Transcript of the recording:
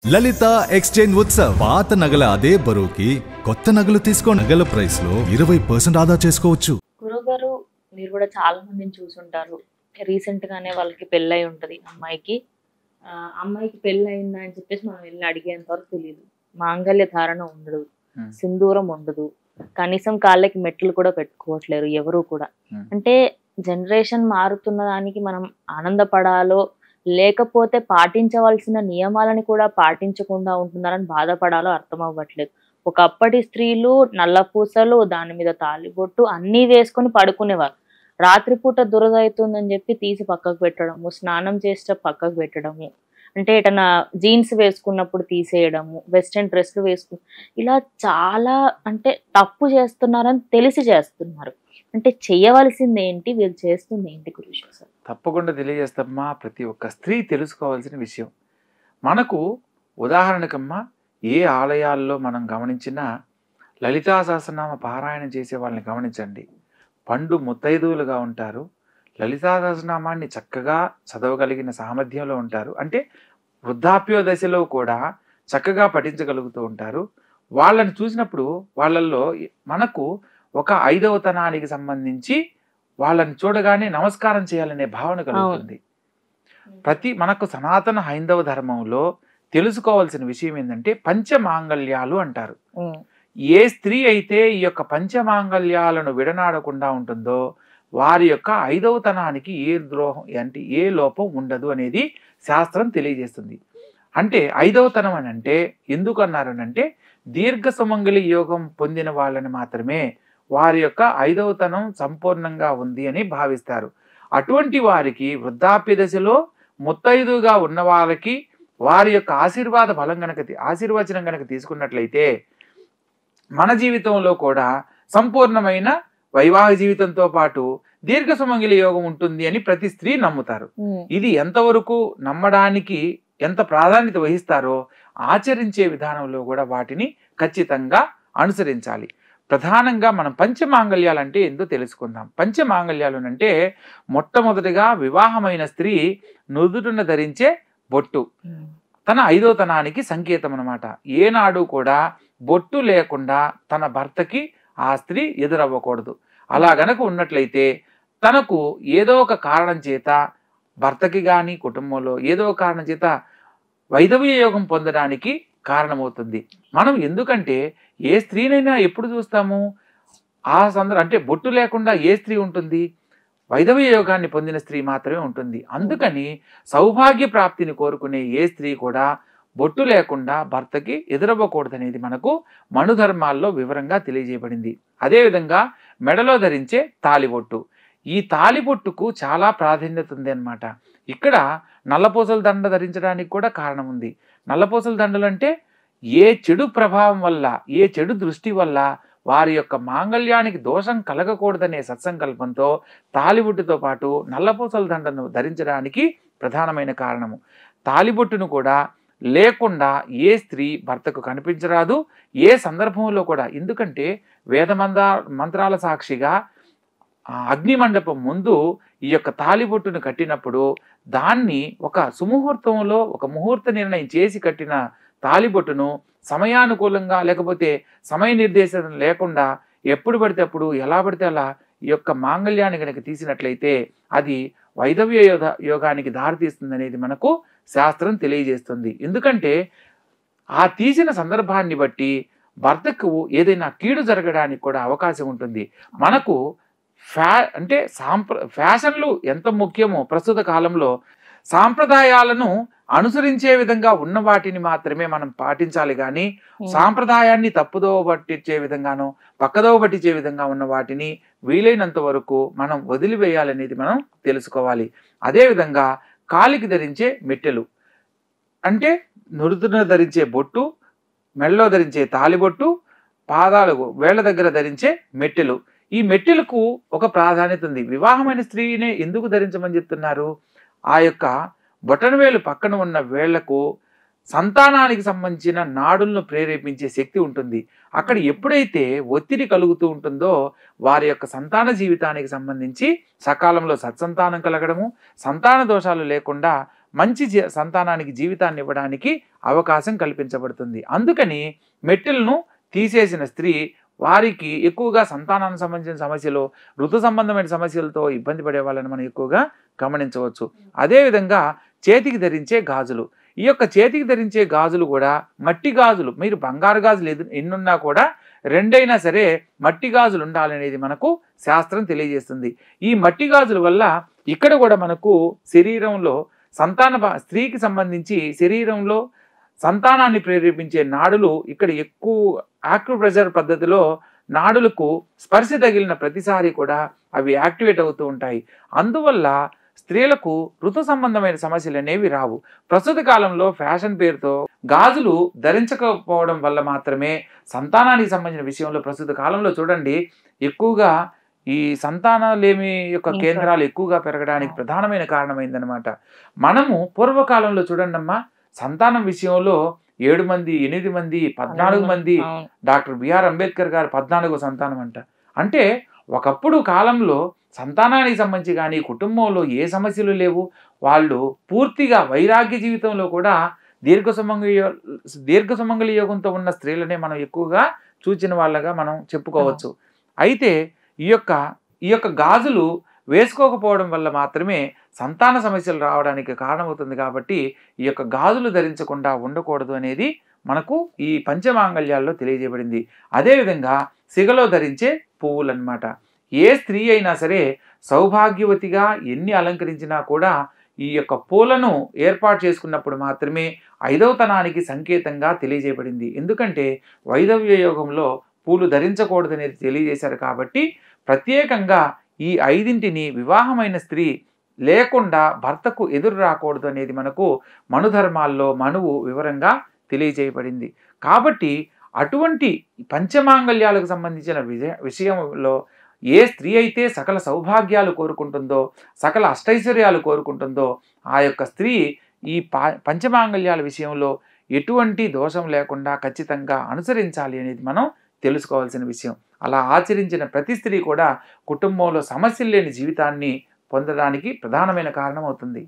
లలిత exchange Utsav పాత నగల అదే బరువుకి కొత్త నగలు తీసుకో నగల ప్రైస్ లో 20% ఆదా చేసుకోవచ్చు. గురుగారు మీరు కూడా చాలా మందిని చూసుంటారు. రీసెంట్ గానే వాళ్ళకి పెళ్ళై ఉంటది అమ్మాయికి. అమ్మాయికి పెళ్ళి అయిందా అని చెప్పేసి మనం వెళ్ళి అడిగేంత వరకు తెలియదు. మాంగళ్య ధారణ ఉండదు, సింధూరం ఉండదు, కనీసం కాళ్ళకి మెట్లు కూడా పెట్టుకోవట్లేరు ఎవరు కూడా. అంటే జనరేషన్ మారుతున్న దానికి మనం ఆనందపడాలో లేకపోతే పాటించవలసిన నియమాలని కూడా పాటించకుండా ఉంటున్నారని బాధపడాలో అర్థం అవ్వట్లేదు. ఒకప్పటి స్త్రీలు నల్లపూసలు, దాని మీద తాళిబొట్టు అన్నీ వేసుకొని పడుకునేవారు. రాత్రిపూట దురద అవుతుందని చెప్పి తీసి పక్కకు పెట్టడము, స్నానం చేస్తే పక్కకు పెట్టడము, అంటే ఎటన్నా జీన్స్ వేసుకున్నప్పుడు తీసేయడము, వెస్ట్రన్ డ్రెస్లు ఇలా చాలా అంటే తప్పు చేస్తున్నారని తెలిసి చేస్తున్నారు. అంటే చేయవలసింది ఏంటి, వీళ్ళు చేస్తుంది ఏంటి గురుషి సార్? తప్పకుండా తెలియజేస్తామ్మా. ప్రతి ఒక్క స్త్రీ తెలుసుకోవాల్సిన విషయం. మనకు ఉదాహరణకమ్మా, ఏ ఆలయాల్లో మనం గమనించినా లలితా సహస్రనామ పారాయణం చేసే వాళ్ళని గమనించండి. పండు ముత్తైదువులుగా ఉంటారు. లలితా సహస్రనామాన్ని చక్కగా చదవగలిగిన సామర్థ్యంలో ఉంటారు. అంటే వృద్ధాప్య దశలో కూడా చక్కగా పఠించగలుగుతూ ఉంటారు. వాళ్ళని చూసినప్పుడు వాళ్ళల్లో మనకు ఒక 5వ తనానికి సంబంధించి వాళ్ళని చూడగానే నమస్కారం చేయాలనే భావన కలుగుతుంది. మనకు సనాతన హైందవ ధర్మంలో తెలుసుకోవాల్సిన విషయం ఏంటంటే పంచమాంగళ్యాలు అంటారు. ఏ స్త్రీ అయితే ఈ యొక్క పంచమాంగళ్యాలను విడనాడకుండా ఉంటుందో వారి యొక్క 5వ తనానికి ఏ ద్రోహం అంటే ఏ లోపం ఉండదు అనేది శాస్త్రం తెలియజేస్తుంది. అంటే 5వ తనం అని అంటే ఎందుకు అన్నారు అంటే దీర్ఘ సుమంగళి యోగం పొందిన వాళ్ళని మాత్రమే వారి యొక్క 5వ తనం సంపూర్ణంగా ఉంది అని భావిస్తారు. అటువంటి వారికి వృద్ధాప్య దశలో ముత్తైదుగా ఉన్న వాళ్ళకి వారి యొక్క ఆశీర్వచనం గనక తీసుకున్నట్లయితే మన జీవితంలో కూడా సంపూర్ణమైన వైవాహిక జీవితంతో పాటు దీర్ఘ సుమంగళి యోగం ఉంటుంది అని ప్రతి స్త్రీ నమ్ముతారు. ఇది ఎంతవరకు నమ్మడానికి ఎంత ప్రాధాన్యత వహిస్తారో ఆచరించే విధానంలో కూడా వాటిని ఖచ్చితంగా అనుసరించాలి. ప్రధానంగా మనం పంచమాంగళ్యాలు అంటే ఏందో తెలుసుకుందాం. పంచమాంగళ్యాలు అంటే మొట్టమొదటిగా వివాహమైన స్త్రీ నుదుటిన ధరించే బొట్టు తన 5వ తనానికి సంకేతం అన్నమాట. ఏనాడు కూడా బొట్టు లేకుండా తన భర్తకి ఆ స్త్రీ ఎదురవ్వకూడదు. అలా గనక ఉన్నట్లయితే తనకు ఏదో ఒక కారణం చేత భర్తకి కానీ కుటుంబంలో ఏదో ఒక కారణం చేత వైధవ్య యోగం పొందడానికి కారణమవుతుంది. మనం ఎందుకంటే ఏ స్త్రీనైనా ఎప్పుడు చూస్తాము అంటే బొట్టు లేకుండా ఏ స్త్రీ ఉంటుంది? వైధవ్య యోగాన్ని పొందిన స్త్రీ మాత్రమే ఉంటుంది. అందుకని సౌభాగ్య ప్రాప్తిని కోరుకునే ఏ స్త్రీ కూడా బొట్టు లేకుండా భర్తకి ఎదురవ్వకూడదనేది మనకు మనుధర్మాల్లో వివరంగా తెలియజేయబడింది. అదేవిధంగా మెడలో ధరించే తాలిబొట్టు. ఈ తాలిబొట్టుకు చాలా ప్రాధాన్యత ఉంది అన్నమాట. ఇక్కడ నల్లపూసల దండ ధరించడానికి కూడా కారణం ఉంది. నల్లపూసల దండలు అంటే ఏ చెడు ప్రభావం వల్ల ఏ చెడు దృష్టి వల్ల వారి యొక్క మాంగళ్యానికి దోషం కలగకూడదనే సత్సంకల్పంతో తాలిబొట్టుతో పాటు నల్లపూసల దండను ధరించడానికి ప్రధానమైన కారణము. తాలిబొట్టును కూడా లేకుండా ఏ స్త్రీ భర్తకు కనిపించరాదు ఏ సందర్భంలో కూడా. ఎందుకంటే మంత్రాల సాక్షిగా అగ్ని మండపం ముందు ఈ యొక్క తాలిబొట్టును కట్టినప్పుడు దాన్ని ఒక సుముహూర్తంలో ఒక ముహూర్త నిర్ణయం చేసి కట్టిన తాలిబొట్టును సమయానుకూలంగా లేకపోతే సమయ నిర్దేశం లేకుండా ఎప్పుడు పడితే అప్పుడు ఎలా పడితే అలా ఈ యొక్క మాంగళ్యాన్ని కనుక తీసినట్లయితే అది వైధవ్య యోగానికి దారితీస్తుంది అనేది మనకు శాస్త్రం తెలియజేస్తుంది. ఎందుకంటే ఆ తీసిన సందర్భాన్ని బట్టి భర్తకు ఏదైనా కీడు జరగడానికి కూడా అవకాశం ఉంటుంది. మనకు ఫ్యాషన్లు ఎంత ముఖ్యమో ప్రస్తుత కాలంలో సాంప్రదాయాలను అనుసరించే విధంగా ఉన్న వాటిని మాత్రమే మనం పాటించాలి. కానీ సాంప్రదాయాన్ని తప్పుదోవ పట్టించే విధంగానో పక్కదోవ పట్టించే విధంగా ఉన్న వాటిని వీలైనంత వరకు మనం వదిలివేయాలనేది మనం తెలుసుకోవాలి. అదేవిధంగా కాలికి ధరించే మెట్టెలు అంటే నుదుటిన ధరించే బొట్టు, మెడలో ధరించే తాలిబొట్టు, పాదాలకు వేళ్ల దగ్గర ధరించే మెట్టెలు. ఈ మెట్టెలకు ఒక ప్రాధాన్యత ఉంది. వివాహమైన స్త్రీనే ఎందుకు ధరించమని చెప్తున్నారు? ఆ యొక్క బొటనవేలు పక్కన ఉన్న వేళ్లకు సంతానానికి సంబంధించిన నాడులను ప్రేరేపించే శక్తి ఉంటుంది. అక్కడ ఎప్పుడైతే ఒత్తిడి కలుగుతూ ఉంటుందో వారి యొక్క సంతాన జీవితానికి సంబంధించి సకాలంలో సత్సంతానం కలగడము, సంతాన దోషాలు లేకుండా మంచి సంతానానికి జీవితాన్ని ఇవ్వడానికి అవకాశం కల్పించబడుతుంది. అందుకని మెట్టులను తీసేసిన స్త్రీ వారికి ఎక్కువగా సంతానానికి సంబంధించిన సమస్యలు, ఋతు సంబంధమైన సమస్యలతో ఇబ్బంది పడే వాళ్ళని మనం ఎక్కువగా గమనించవచ్చు. అదేవిధంగా చేతికి ధరించే గాజులు, ఈ యొక్క చేతికి ధరించే గాజులు కూడా మట్టి గాజులు, మీరు బంగారు గాజులు ఎన్నున్నా కూడా రెండైనా సరే మట్టి గాజులు ఉండాలనేది మనకు శాస్త్రం తెలియజేస్తుంది. ఈ మట్టి గాజుల వల్ల ఇక్కడ కూడా మనకు శరీరంలో స్త్రీకి సంబంధించి శరీరంలో సంతానాన్ని ప్రేరేపించే నాడులు ఇక్కడ ఎక్కువ యాక్యుప్రెషర్ పద్ధతిలో నాడులకు స్పర్శ తగిలిన ప్రతిసారి కూడా అవి యాక్టివేట్ అవుతూ ఉంటాయి. అందువల్ల స్త్రీలకు ఋతు సంబంధమైన సమస్యలు అనేవి రావు. ప్రస్తుత కాలంలో ఫ్యాషన్ పేరుతో గాజులు ధరించకపోవడం వల్ల మాత్రమే సంతానానికి సంబంధించిన విషయంలో ప్రస్తుత కాలంలో చూడండి ఎక్కువగా ఈ సంతానలేమి యొక్క కేంద్రాలు ఎక్కువగా పెరగడానికి ప్రధానమైన కారణమైందనమాట. మనము పూర్వకాలంలో చూడండి అమ్మా, సంతానం విషయంలో 7 మంది 8 మంది 14 మంది, డాక్టర్ బిఆర్ అంబేద్కర్ గారు 14వ సంతానం అంట. అంటే ఒకప్పుడు కాలంలో సంతానానికి సంబంధించి కానీ కుటుంబంలో ఏ సమస్యలు లేవు. వాళ్ళు పూర్తిగా వైరాగ్య జీవితంలో కూడా దీర్ఘ సుమంగళి యోగంతో ఉన్న స్త్రీలనే మనం ఎక్కువగా చూచిన వాళ్ళగా మనం చెప్పుకోవచ్చు. అయితే ఈ యొక్క గాజులు వేసుకోకపోవడం వల్ల మాత్రమే సంతాన సమస్యలు రావడానికి కారణమవుతుంది. కాబట్టి ఈ యొక్క గాజులు ధరించకుండా ఉండకూడదు అనేది మనకు ఈ పంచమాంగళ్యాల్లో తెలియజేయబడింది. అదేవిధంగా సిగలో ధరించే పువ్వులు అన్నమాట. ఏ స్త్రీ అయినా సరే సౌభాగ్యవతిగా ఎన్ని అలంకరించినా కూడా ఈ యొక్క పూలను ఏర్పాటు చేసుకున్నప్పుడు మాత్రమే 5వ తనానికి సంకేతంగా తెలియజేయబడింది. ఎందుకంటే వైధవ్య యోగంలో పూలు ధరించకూడదనేది తెలియజేశారు. కాబట్టి ప్రత్యేకంగా ఈ 5ంటిని వివాహమైన స్త్రీ లేకుండా భర్తకు ఎదురు రాకూడదు అనేది మనకు మనుధర్మాల్లో మనువు వివరంగా తెలియజేయబడింది. కాబట్టి అటువంటి పంచమాంగళ్యాలకు సంబంధించిన విషయంలో ఏ స్త్రీ అయితే సకల సౌభాగ్యాలు కోరుకుంటుందో, సకల అష్టైశ్వర్యాలు కోరుకుంటుందో ఆ యొక్క స్త్రీ ఈ పంచమాంగళ్యాల విషయంలో ఎటువంటి దోషం లేకుండా ఖచ్చితంగా అనుసరించాలి అనేది మనం తెలుసుకోవాల్సిన విషయం. అలా ఆచరించిన ప్రతి స్త్రీ కూడా కుటుంబంలో సమస్యలు లేని జీవితాన్ని పొందడానికి ప్రధానమైన కారణం అవుతుంది.